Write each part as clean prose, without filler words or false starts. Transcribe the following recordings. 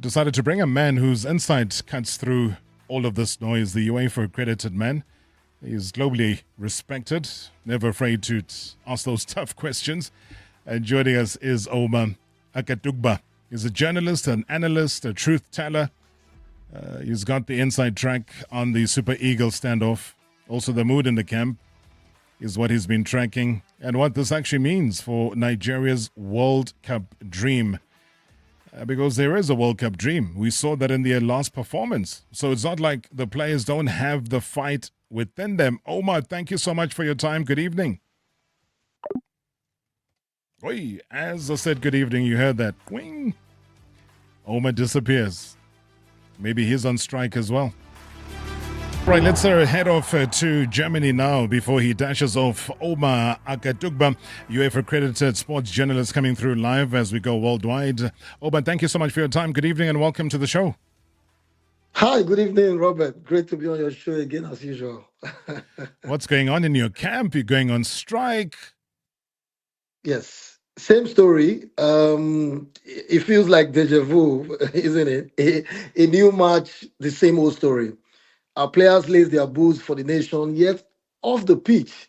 decided to bring a man whose insight cuts through all of this noise, the UEFA accredited man. He's globally respected, never afraid to ask those tough questions. And joining us is Omar Akatugba. He's a journalist, an analyst, a truth teller. He's got the inside track on the Super Eagles standoff. Also, the mood in the camp is what he's been tracking and what this actually means for Nigeria's World Cup dream. Because there is a World Cup dream. We saw that in their last performance. So it's not like the players don't have the fight within them. Omar, thank you so much for your time. Good evening. Oi, as I said good evening, you heard that. Wing. Omar disappears. Maybe he's on strike as well. Right, let's head off to Germany now before he dashes off. Omar Akatugba, UEFA accredited sports journalist, coming through live as we go worldwide. Omar, thank you so much for your time. Good evening and welcome to the show. Hi, good evening, Robert. Great to be on your show again as usual. What's going on in your camp? You're going on strike? Yes, same story. It feels like deja vu, isn't it? A new match, the same old story. Our players lace their boots for the nation, yet off the pitch,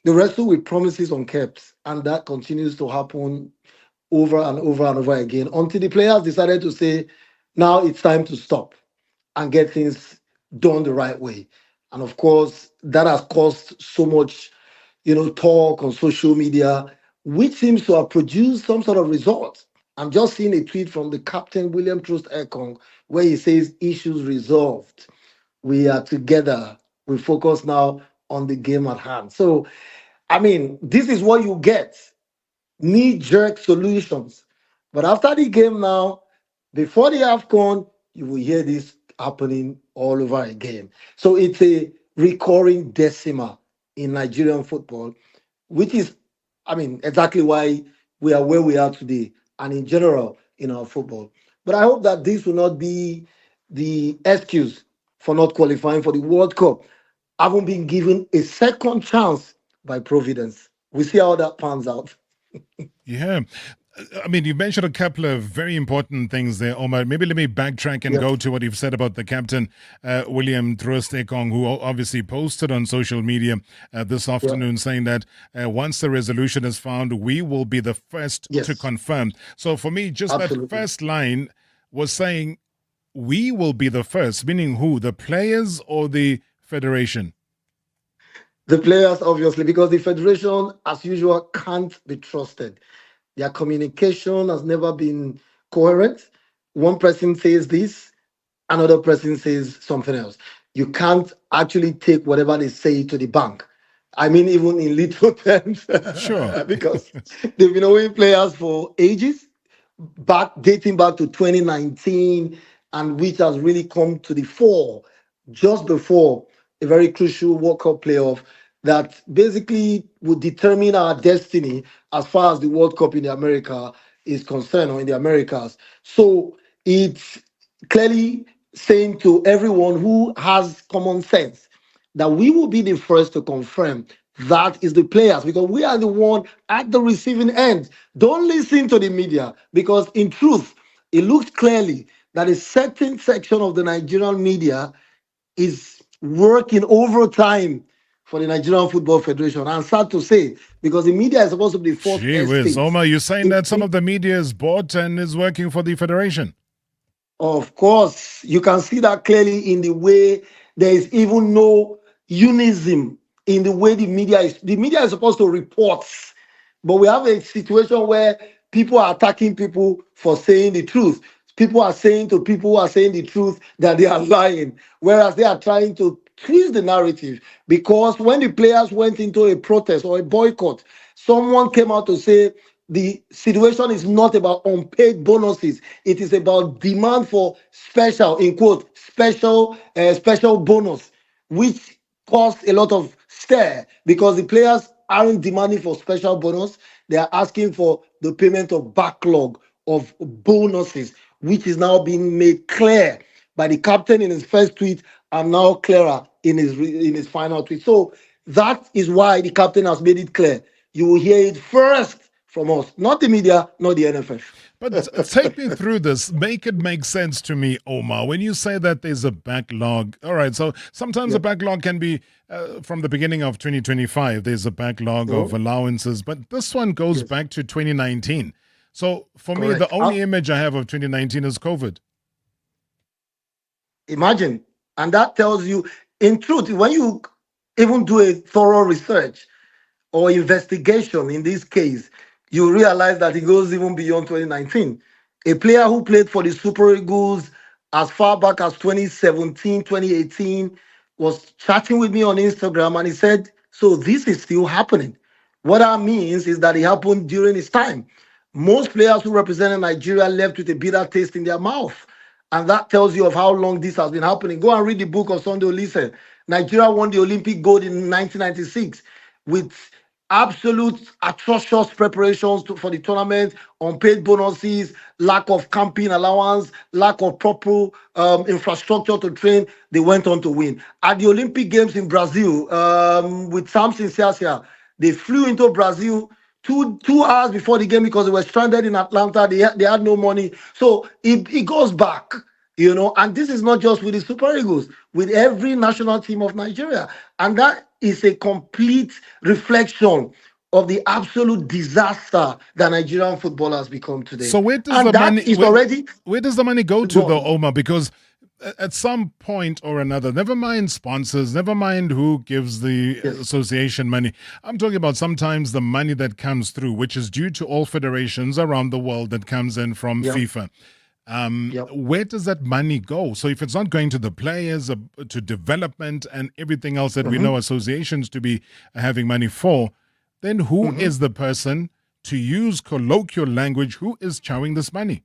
they wrestle with promises unkept, and that continues to happen over and over and over again until the players decided to say, now it's time to stop and get things done the right way. And of course, that has caused so much, talk on social media, which seems to have produced some sort of result. I'm just seeing a tweet from the captain, William Troost Ekong, where he says, issues resolved. We are together. We focus now on the game at hand. So, this is what you get. Knee-jerk solutions. But after the game now, before the AFCON, you will hear this happening all over again. So it's a recurring decima in Nigerian football, which is, exactly why we are where we are today and in general in our football. But I hope that this will not be the excuse for not qualifying for the World Cup. Haven't been given a second chance by Providence. We see how that pans out. Yeah. You mentioned a couple of very important things there, Omar. Maybe let me backtrack and go to what you've said about the captain, William Troost Ekong, who obviously posted on social media this afternoon saying that once the resolution is found, we will be the first to confirm. So for me, just that first line was saying, we will be the first, meaning who? The players or the federation? The players, obviously, because the federation, as usual, can't be trusted. Their communication has never been coherent. One person says this, another person says something else. You can't actually take whatever they say to the bank. Even in little terms. Sure. Because they've been owing players for ages, dating back to 2019, and which has really come to the fore just before a very crucial World Cup playoff that basically would determine our destiny as far as the World Cup in the America is concerned, or in the Americas. So it's clearly saying to everyone who has common sense that we will be the first to confirm that is the players, because we are the one at the receiving end. Don't listen to the media, because in truth, it looks clearly that a certain section of the Nigerian media is working overtime for the Nigerian Football Federation. I'm sad to say, because the media is supposed to be the fourth estate. Omar, you're saying that some of the media is bought and is working for the federation? Of course, you can see that clearly in the way there is even no unison in the way the media is. The media is supposed to report, but we have a situation where people are attacking people for saying the truth. People are saying to people who are saying the truth that they are lying, whereas they are trying to twist the narrative. Because when the players went into a protest or a boycott, someone came out to say the situation is not about unpaid bonuses. It is about demand for special, in quote, special bonus, which caused a lot of stir because the players aren't demanding for special bonus. They are asking for the payment of backlog of bonuses, which is now being made clear by the captain in his first tweet and now clearer in his final tweet. So that is why the captain has made it clear. You will hear it first from us, not the media, not the NFF. But take me through this. Make it make sense to me, Omar. When you say that there's a backlog, all right, so sometimes a Yeah. backlog can be from the beginning of 2025, there's a backlog of No. allowances, but this one goes Yes. back to 2019. So for me, the Correct. only image I have of 2019 is COVID. Imagine, and that tells you, in truth, when you even do a thorough research or investigation in this case, you realize that it goes even beyond 2019. A player who played for the Super Eagles as far back as 2017, 2018 was chatting with me on Instagram and he said, so this is still happening. What that means is that it happened during his time. Most players who represented Nigeria left with a bitter taste in their mouth. And that tells you of how long this has been happening. Go and read the book of Sunday Olise. Nigeria won the Olympic gold in 1996 with absolute atrocious preparations for the tournament, unpaid bonuses, lack of camping allowance, lack of proper infrastructure to train. They went on to win. At the Olympic Games in Brazil, with Samson Siasia, they flew into Brazil 2 hours before the game because they were stranded in Atlanta. They had no money. So it goes back, and this is not just with the Super Eagles, with every national team of Nigeria. And that is a complete reflection of the absolute disaster that Nigerian football has become today. So where does And the that money is already where does the money go to though, gone. Omar? Because at some point or another, never mind sponsors, never mind who gives the Yes. association money. I'm talking about sometimes the money that comes through, which is due to all federations around the world that comes in from Yep. FIFA. Yep. Where does that money go? So if it's not going to the players, to development and everything else that we Mhm. know associations to be having money for, then who Mhm. is the person, to use colloquial language, who is chowing this money?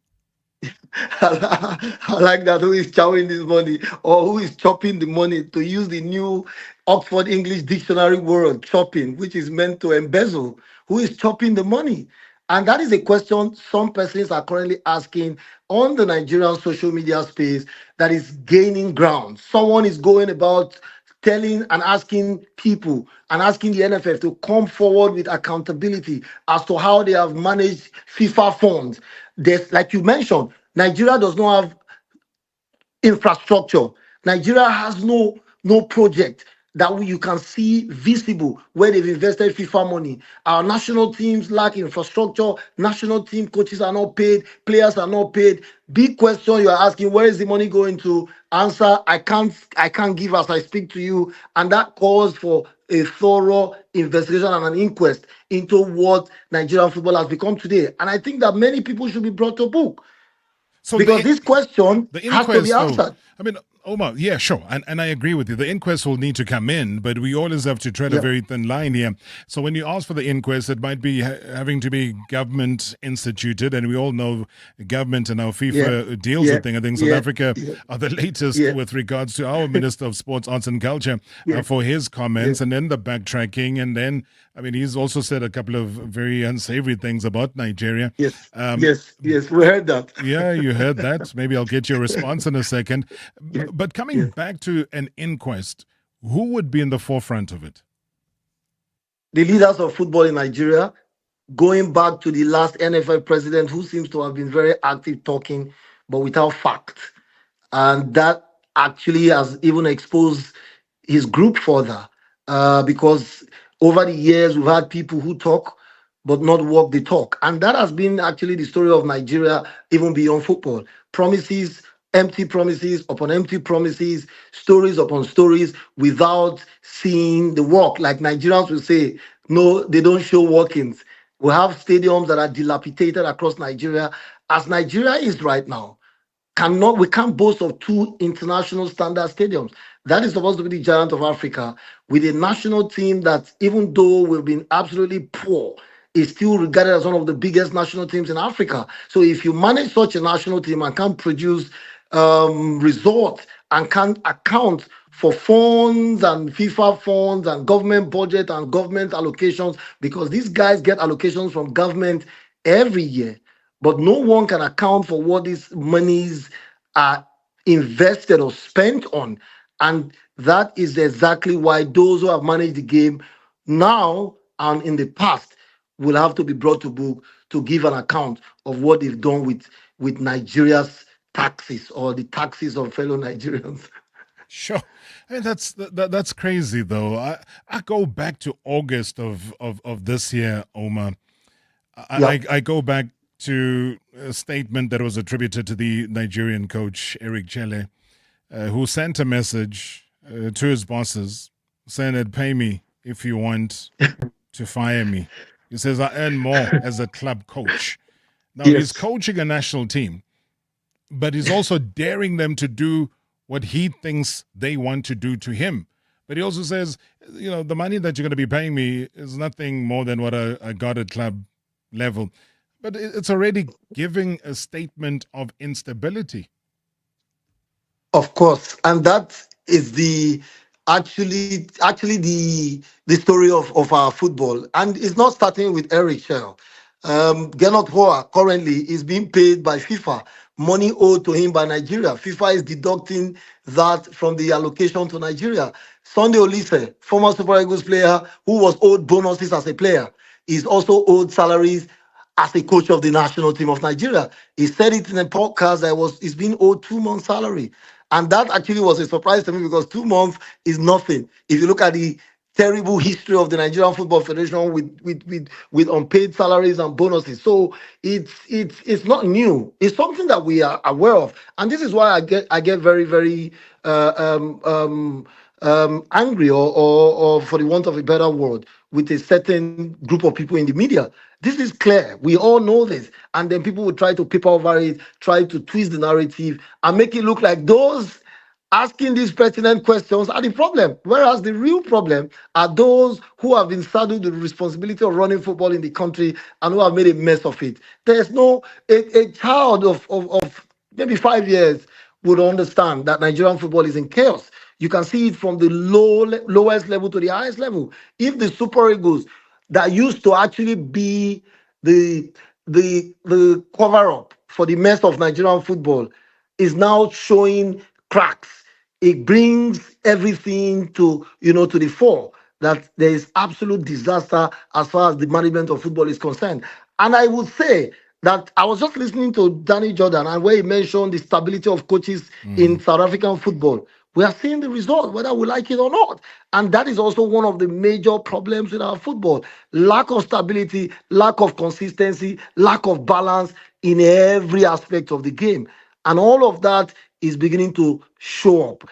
I like that. Who is chowing this money or who is chopping the money, to use the new Oxford English Dictionary word, chopping, which is meant to embezzle? Who is chopping the money? And that is a question some persons are currently asking on the Nigerian social media space that is gaining ground. Someone is going about telling and asking people and asking the NFF to come forward with accountability as to how they have managed FIFA funds. There's, like you mentioned, Nigeria does not have infrastructure. Nigeria has no project that you can see visible where they've invested FIFA money. Our national teams lack infrastructure. National team coaches are not paid. Players are not paid. Big question you are asking: where is the money going to? Answer: I can't give as I speak to you, and that calls for a thorough investigation and an inquest into what Nigerian football has become today. And I think that many people should be brought to book So because this question the has to be inquest, though, answered. I mean, Omar, yeah, sure. And I agree with you. The inquest will need to come in, but we always have to tread a Yeah. very thin line here. So when you ask for the inquest, it might be having to be government instituted. And we all know government and how Yeah, FIFA deals yeah, with things. I think South yeah, Africa yeah, are the latest yeah, with regards to our Minister of Sports, Arts and Culture yeah, for his yeah. comments and then the backtracking. And then, I mean, he's also said a couple of very unsavory things about Nigeria. Yes, Um, yes, yes. We heard that. yeah, you heard that. Maybe I'll get your response in a second. Yeah, But coming yeah. back to an inquest, who would be in the forefront of it? The leaders of football in Nigeria, going back to the last NFL president who seems to have been very active talking, but without fact. And that actually has even exposed his group further, because over the years we've had people who talk but not walk the talk, and that has been actually the story of Nigeria even beyond football. Promises, empty promises upon empty promises, stories upon stories, without seeing the work. Like Nigerians will say, no, they don't show workings. We have stadiums that are dilapidated across Nigeria, as Nigeria is right now. We can't boast of two international standard stadiums. That is supposed to be the giant of Africa, with a national team that, even though we've been absolutely poor, is still regarded as one of the biggest national teams in Africa. So if you manage such a national team and can't produce results and can't account for funds and FIFA funds and government budget and government allocations, because these guys get allocations from government every year, but no one can account for what these monies are invested or spent on. And that is exactly why those who have managed the game now and in the past will have to be brought to book to give an account of what they've done with Nigeria's taxes or the taxes of fellow Nigerians. Sure. I mean, that's crazy though. I go back to August of this year, Omar. Yeah. I go back to a statement that was attributed to the Nigerian coach Eric Chelle, who sent a message to his bosses saying that pay me if you want to fire me. He says I earn more as a club coach. Now he's Yes. coaching a national team, but he's also daring them to do what he thinks they want to do to him. But he also says, the money that you're going to be paying me is nothing more than what I got at club level. But it's already giving a statement of instability. Of course, and that is the actually the story of our football, and it's not starting with Eric Shell. Gernot Hoa currently is being paid by FIFA, money owed to him by Nigeria. FIFA is deducting that from the allocation to Nigeria. Sunday Olise, former Super Eagles player who was owed bonuses as a player, is also owed salaries as a coach of the national team of Nigeria. He said it in a podcast that he's been owed 2 months' salary. And that actually was a surprise to me because 2 months is nothing. If you look at the terrible history of the Nigerian Football Federation with unpaid salaries and bonuses. So it's not new. It's something that we are aware of. And this is why I get very, very angry or for the want of a better word with a certain group of people in the media. This is clear. We all know this. And then people will try to paper over it, try to twist the narrative and make it look like those asking these pertinent questions are the problem. Whereas the real problem are those who have been saddled with the responsibility of running football in the country and who have made a mess of it. There's no, a child of maybe 5 years would understand that Nigerian football is in chaos. You can see it from the lowest level to the highest level. If the Super Eagles that used to actually be the the cover up for the mess of Nigerian football is now showing cracks. It brings everything to the fore that there is absolute disaster as far as the management of football is concerned. And I would say that I was just listening to Danny Jordan and where he mentioned the stability of coaches in South African football. We are seeing the result, whether we like it or not. And that is also one of the major problems with our football. Lack of stability, lack of consistency, lack of balance in every aspect of the game. And all of that is beginning to show up.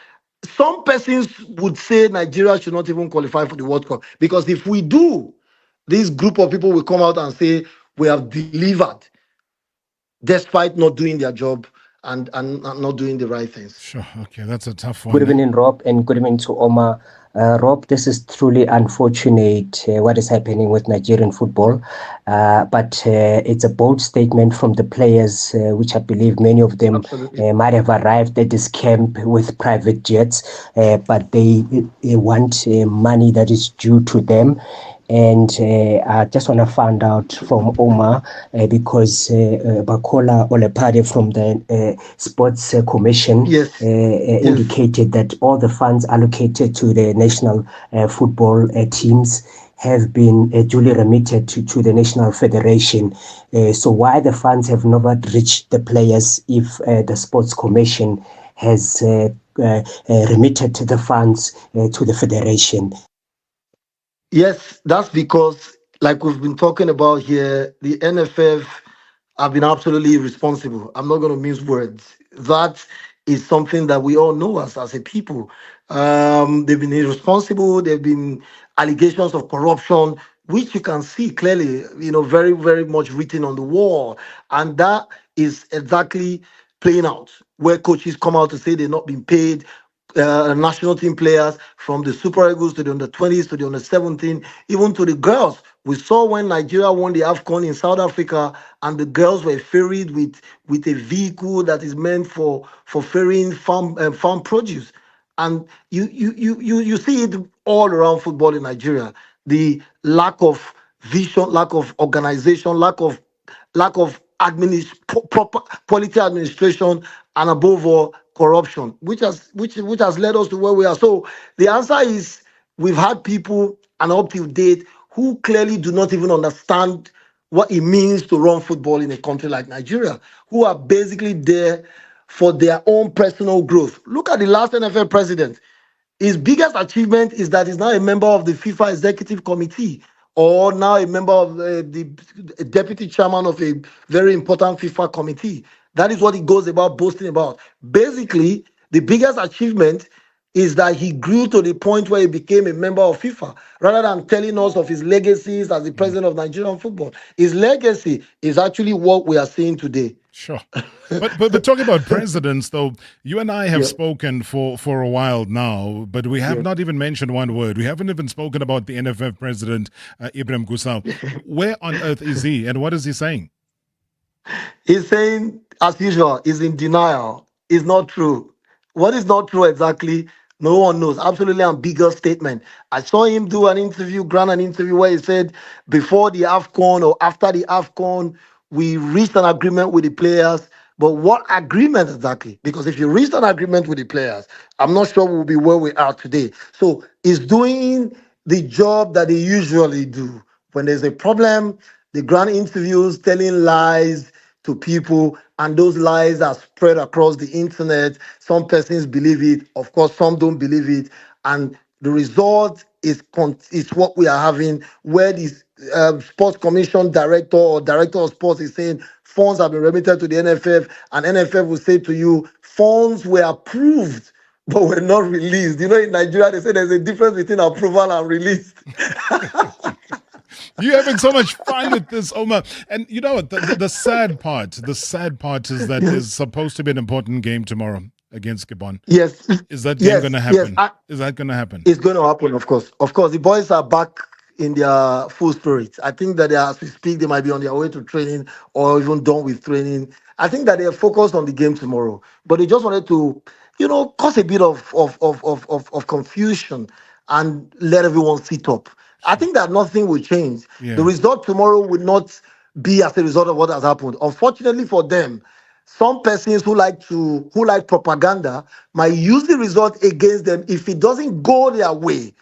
Some persons would say Nigeria should not even qualify for the World Cup because if we do, this group of people will come out and say we have delivered despite not doing their job and not doing the right things. Sure. Okay, that's a tough Good one. evening, Rob, and good evening to Omar. Rob, this is truly unfortunate what is happening with Nigerian football, but it's a bold statement from the players, which I believe many of them might have arrived at this camp with private jets, but they want money that is due to them. And I just want to find out from Omar because Bakola Olepade from the Sports Commission indicated that all the funds allocated to the national football teams have been duly remitted to the National Federation. So why the funds have never reached the players if the Sports Commission has remitted the funds to the Federation? Yes, that's because, like we've been talking about here, the NFF have been absolutely irresponsible. I'm not going to mince words. That is something that we all know as a people. They've been irresponsible. There have been allegations of corruption, which you can see clearly, very, very much written on the wall. And that is exactly playing out, where coaches come out to say they're not being paid, national team players from the Super Eagles to the under 20s to the under 17, even to the girls. We saw when Nigeria won the AFCON in South Africa, and the girls were ferried with a vehicle that is meant for ferrying farm produce. And you see it all around football in Nigeria. The lack of vision, lack of organization, lack of proper quality administration, and above all, corruption, which has led us to where we are. So the answer is we've had people and up to date who clearly do not even understand what it means to run football in a country like Nigeria, who are basically there for their own personal growth. Look at the last NFL president. His biggest achievement is that he's now a member of the FIFA Executive Committee, or now a member of the deputy chairman of a very important FIFA committee. That is what he goes about boasting about. Basically, the biggest achievement is that he grew to the point where he became a member of FIFA, rather than telling us of his legacies as the president of Nigerian football. His legacy is actually what we are seeing today. Sure. But talking about presidents, though, you and I have Yeah. spoken for a while now, but we have not even mentioned one word. We haven't even spoken about the NFF president, Ibrahim Gusau. Where on earth is he, and what is he saying? He's saying, as usual, he's in denial. It's not true. What is not true exactly? No one knows. Absolutely ambiguous statement. I saw him do an interview, grant an interview where he said before the AFCON or after the AFCON, we reached an agreement with the players. But what agreement exactly? Because if you reached an agreement with the players, I'm not sure we'll be where we are today. So he's doing the job that they usually do. When there's a problem, they grant interviews telling lies to people, and those lies are spread across the internet. Some persons believe it, of course, some don't believe it, and the result is what we are having, where this sports commission director or director of sports is saying funds have been remitted to the NFF, and NFF will say to you, funds were approved but were not released. You know, in Nigeria, they say there's a difference between approval and release. You're having so much fun with this, Omar. And you know what? The sad part is that there's supposed to be an important game tomorrow against Gabon. Yes. Is that game going to happen? Yes, Is that going to happen? it's going to happen, of course. Of course, the boys are back in their full spirit. I think that as we speak, they might be on their way to training or even done with training. I think that they are focused on the game tomorrow, but they just wanted to, cause a bit of confusion and let everyone sit up. I think that nothing will change. Yeah. The result tomorrow will not be as a result of what has happened. Unfortunately for them, some persons who like propaganda might use the result against them if it doesn't go their way,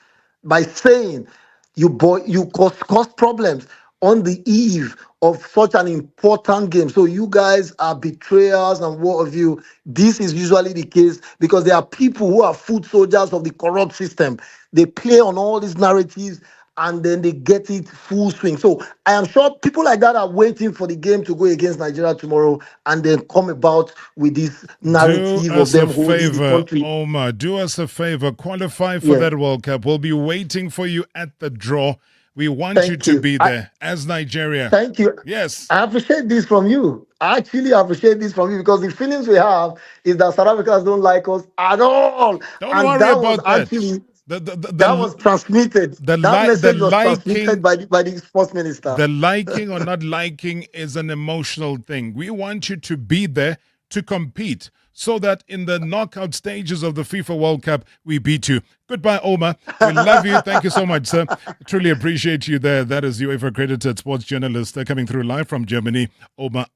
by saying you cause problems on the eve of such an important game. So you guys are betrayers and what have you. This is usually the case because there are people who are foot soldiers of the corrupt system. They play on all these narratives and then they get it full swing. So I am sure people like that are waiting for the game to go against Nigeria tomorrow and then come about with this narrative Do of us a them holding the favor, country. Omar. Do us a favor. Qualify for Yeah. that World Cup. We'll be waiting for you at the draw. We want Thank you to you. be there as Nigeria. Thank you. Yes. I appreciate this from you. I actually appreciate this from you because the feelings we have is that South Africans don't like us at all. Don't And worry that was about that. actually The that was transmitted. That message was transmitted by the sports minister. The liking or not liking is an emotional thing. We want you to be there to compete so that in the knockout stages of the FIFA World Cup, we beat you. Goodbye, Omar. We love you. Thank you so much, sir. Truly appreciate you there. That is UEFA accredited sports journalist coming through live from Germany, Omar.